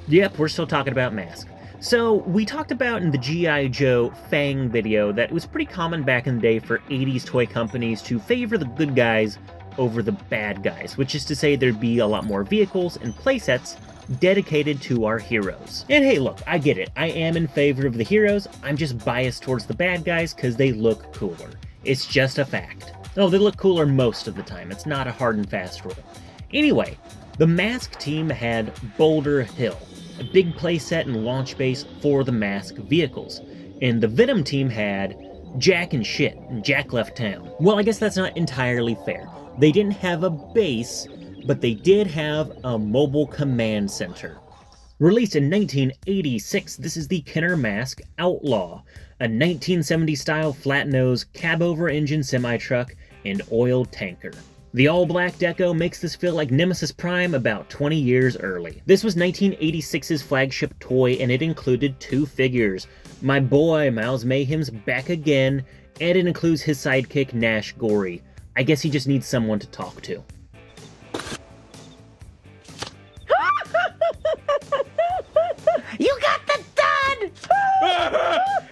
Yep, we're still talking about M.A.S.K. So, we talked about in the G.I. Joe Fang video that it was pretty common back in the day for 80s toy companies to favor the good guys over the bad guys, which is to say there'd be a lot more vehicles and playsets dedicated to our heroes. And hey, look, I get it. I am in favor of the heroes. I'm just biased towards the bad guys because they look cooler. It's just a fact. Oh, they look cooler most of the time. It's not a hard and fast rule. Anyway, the M.A.S.K team had Boulder Hill, a big playset and launch base for the M.A.S.K vehicles. And the Venom team had Jack and shit, and Jack left town. Well, I guess that's not entirely fair. They didn't have a base, but they did have a mobile command center. Released in 1986, this is the Kenner M.A.S.K Outlaw, a 1970s-style flat-nose, cab-over-engine semi-truck and oil tanker. The all-black deco makes this feel like Nemesis Prime about 20 years early. This was 1986's flagship toy, and it included 2 figures. My boy, Miles Mayhem's back again, and it includes his sidekick, Nash Gorey. I guess he just needs someone to talk to. You got the dud!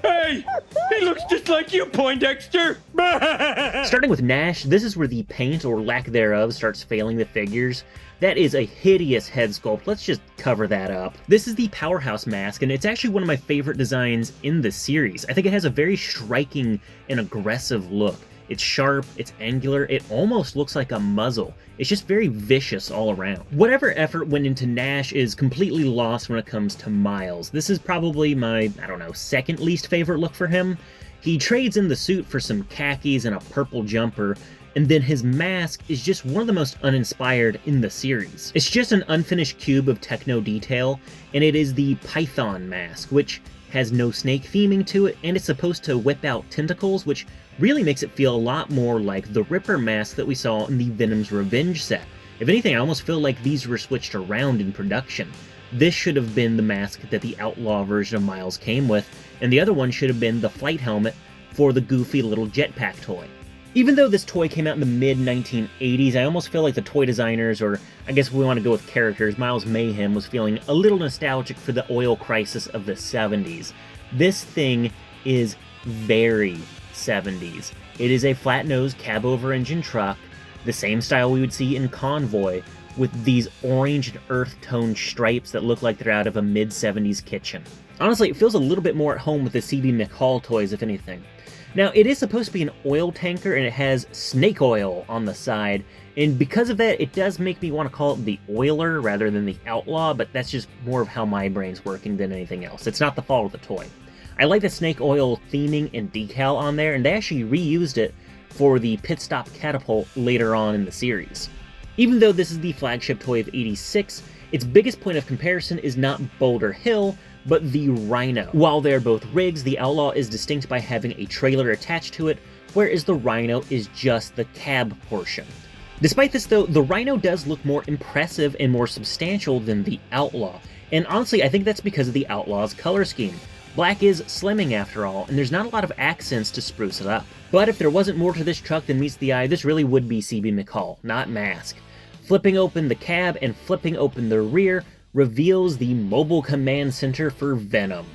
Hey! He looks just like you, Poindexter! Starting with Nash, this is where the paint, or lack thereof, starts failing the figures. That is a hideous head sculpt. Let's just cover that up. This is the Powerhouse mask, and it's actually one of my favorite designs in the series. I think it has a very striking and aggressive look. It's sharp, it's angular, it almost looks like a muzzle. It's just very vicious all around. Whatever effort went into Nash is completely lost when it comes to Miles. This is probably my, I don't know, second least favorite look for him. He trades in the suit for some khakis and a purple jumper, and then his mask is just one of the most uninspired in the series. It's just an unfinished cube of techno detail, and it is the Python mask, which has no snake theming to it, and it's supposed to whip out tentacles, which really makes it feel a lot more like the Ripper mask that we saw in the Venom's Revenge set. If anything, I almost feel like these were switched around in production. This should have been the mask that the Outlaw version of Miles came with, and the other one should have been the flight helmet for the goofy little jetpack toy. Even though this toy came out in the mid-1980s, I almost feel like the toy designers, or I guess we want to go with characters, Miles Mayhem was feeling a little nostalgic for the oil crisis of the 70s. This thing is very 70s. It is a flat-nosed cab-over-engine truck, the same style we would see in Convoy, with these orange and earth-toned stripes that look like they're out of a mid-70s kitchen. Honestly, it feels a little bit more at home with the C.B. McCall toys, if anything. Now, it is supposed to be an oil tanker, and it has snake oil on the side, and because of that, it does make me want to call it the Oiler rather than the Outlaw, but that's just more of how my brain's working than anything else. It's not the fault of the toy. I like the snake oil theming and decal on there, and they actually reused it for the Pit Stop Catapult later on in the series. Even though this is the flagship toy of '86, its biggest point of comparison is not Boulder Hill, but the Rhino. While they're both rigs, the Outlaw is distinct by having a trailer attached to it, whereas the Rhino is just the cab portion. Despite this though, the Rhino does look more impressive and more substantial than the Outlaw, and honestly I think that's because of the Outlaw's color scheme. Black is slimming after all, and there's not a lot of accents to spruce it up. But if there wasn't more to this truck than meets the eye, this really would be C.B. McCall, not M.A.S.K. Flipping open the cab and flipping open the rear reveals the mobile command center for Venom,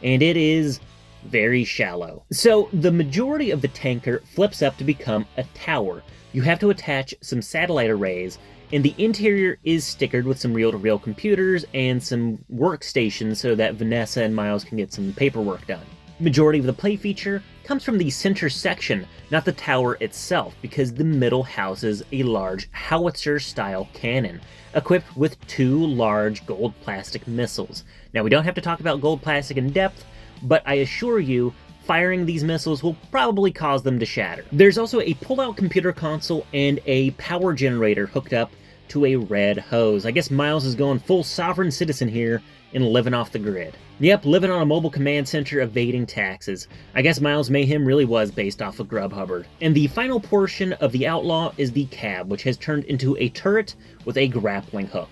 and it is very shallow. So the majority of the tanker flips up to become a tower. You have to attach some satellite arrays, and the interior is stickered with some reel-to-reel computers and some workstations so that Vanessa and Miles can get some paperwork done. Majority of the play feature comes from the center section, not the tower itself, because the middle houses a large howitzer-style cannon, equipped with 2 large gold plastic missiles. Now, we don't have to talk about gold plastic in depth, but I assure you, firing these missiles will probably cause them to shatter. There's also a pull-out computer console and a power generator hooked up to a red hose. I guess Miles is going full sovereign citizen here and living off the grid. Yep, living on a mobile command center evading taxes. I guess Miles Mayhem really was based off of Grubhubbard. And the final portion of the Outlaw is the cab, which has turned into a turret with a grappling hook.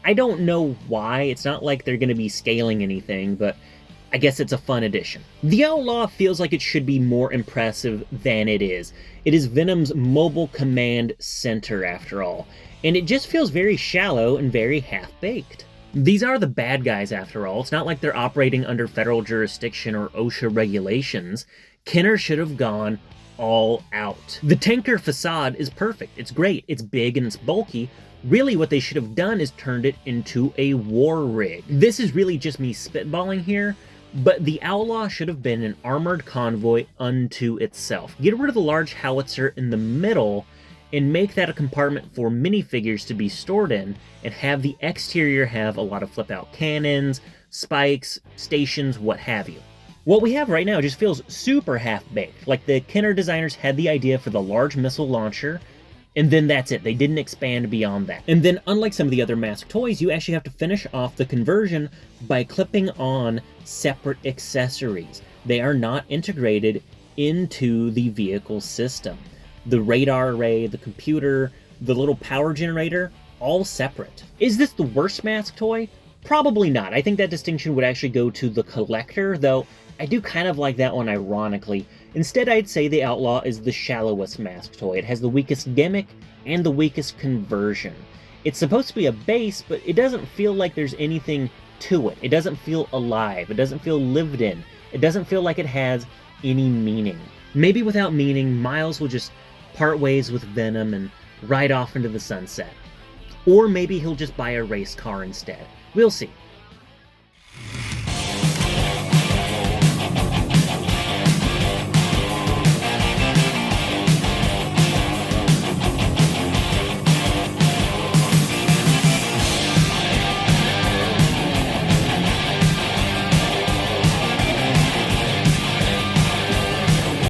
I don't know why, it's not like they're going to be scaling anything, but I guess it's a fun addition. The Outlaw feels like it should be more impressive than it is. It is Venom's mobile command center after all, and it just feels very shallow and very half-baked. These are the bad guys after all. It's not like they're operating under federal jurisdiction or OSHA regulations. Kenner should have gone all out. The tanker facade is perfect. It's great. It's big and it's bulky. Really what they should have done is turned it into a war rig. This is really just me spitballing here, but the Outlaw should have been an armored convoy unto itself. Get rid of the large howitzer in the middle and make that a compartment for minifigures to be stored in, and have the exterior have a lot of flip-out cannons, spikes, stations, what have you. What we have right now just feels super half-baked, like the Kenner designers had the idea for the large missile launcher, and then that's it. They didn't expand beyond that. And then, unlike some of the other M.A.S.K toys, you actually have to finish off the conversion by clipping on separate accessories. They are not integrated into the vehicle system. The radar array, the computer, the little power generator, all separate. Is this the worst M.A.S.K toy? Probably not. I think that distinction would actually go to the collector, though I do kind of like that one ironically. Instead, I'd say the Outlaw is the shallowest M.A.S.K toy. It has the weakest gimmick and the weakest conversion. It's supposed to be a base, but it doesn't feel like there's anything to it. It doesn't feel alive. It doesn't feel lived in. It doesn't feel like it has any meaning. Maybe without meaning, Miles will just part ways with Venom and ride off into the sunset. Or maybe he'll just buy a race car instead. We'll see.